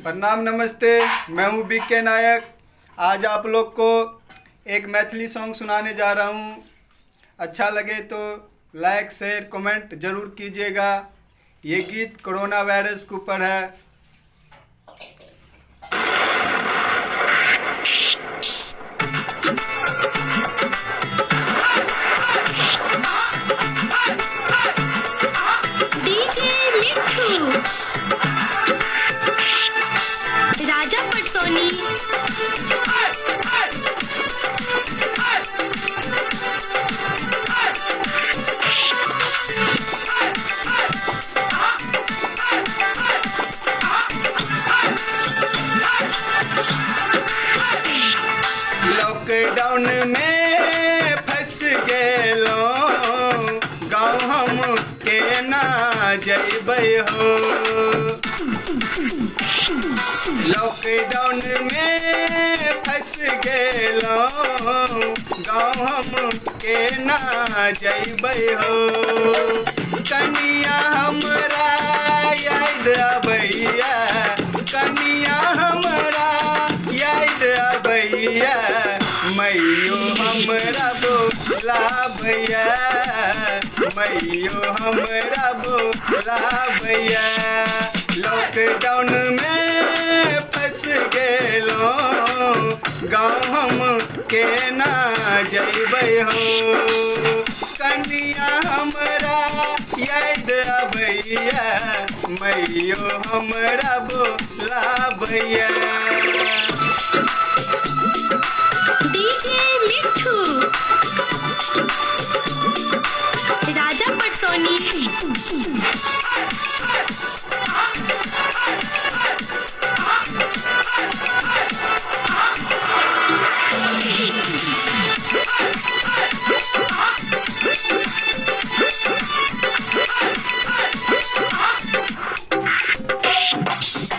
प्रणाम, नमस्ते। मैं हूँ बीके नायक। आज आप लोग को एक मैथिली सॉन्ग सुनाने जा रहा हूँ। अच्छा लगे तो लाइक शेयर कमेंट ज़रूर कीजिएगा। ये गीत कोरोना वायरस के ऊपर है। डीजे मिठू राजा पटसोनी। लॉकडाउन में फंस गेलो, गाँव हम के ना जइबै हो। लॉकडाउन में फंस गेलो, गाँव हम के ना जइबै हो। कनिया हमरा याद अबैया, कनिया हमरा याद अबैया। मैयो हमरा बोलाबैया, मैयो हमरा बोलाबैया। लॉकडाउन में फंस गेलो, गाँव हम के ना जइबै हो। कनिया हमरा याद अबैया, मैयो हमरा बोलाबैया। डीजे मिठू राजा पटसोनी।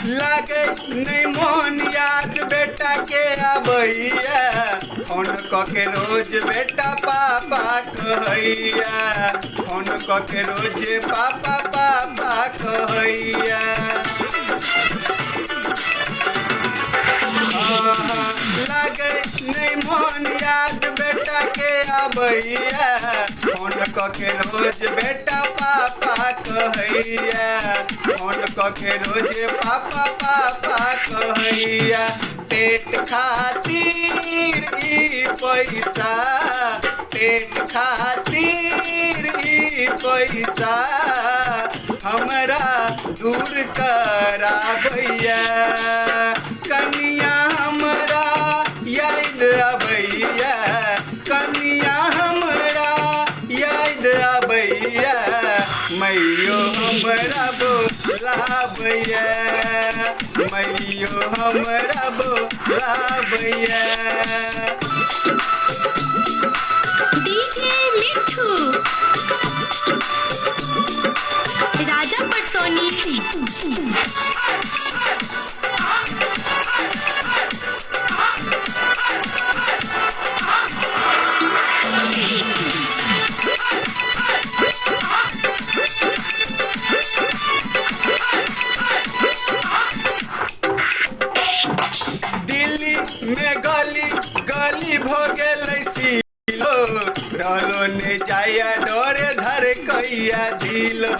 लागे नहीं मोन याद बेटा के अबैया। फोन क के रोज बेटा पापा कहैया, फोन क के रोज पापा पापा कहैया। लागे नहीं मोन याद बेटा के अबैया। फोन क के रोज बेटा पापा कहैया, फोन क के रोज पापा पापा कहैया। पेट खातिर ई पैसा, पेट खातिर ई पैसा हमरा दूर कराबैया। कनिया हमरा याद अबैया, कनिया हमरा याद अबैया। मैयो हमरा बोलाबैया, मैयो हमरा बोलाबैया। डीजे मिठू राजा पटसोनी। दिल्ली में गली गली भो गेलै सिलो, रहलो ने जाया डोरे धर कैया दिलो,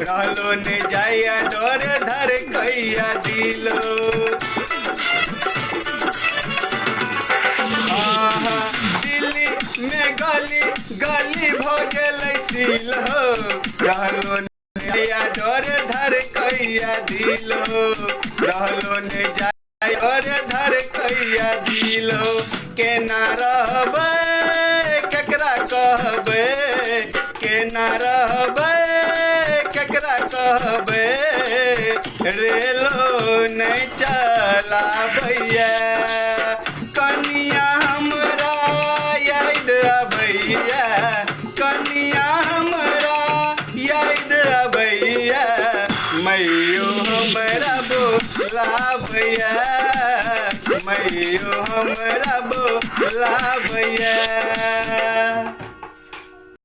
रहलो ने जाया डोरे धर कैया दिलो। दिल्ली में गली गली भो गेलै सिलो, रहलो ने जाया डोरे धर कैया दिलो, रहलो ने जाया और धर कैया दिलो। केना रहबै केकरा कहबै, केना रहबै केकरा कहबै। रेलो नहीं चलाबैया, कनिया हमरा याद अबैया, कनिया हमरा याद अबैया। मैयो हमरा बोलाबैया, मैयो हमरा बोलाबैया।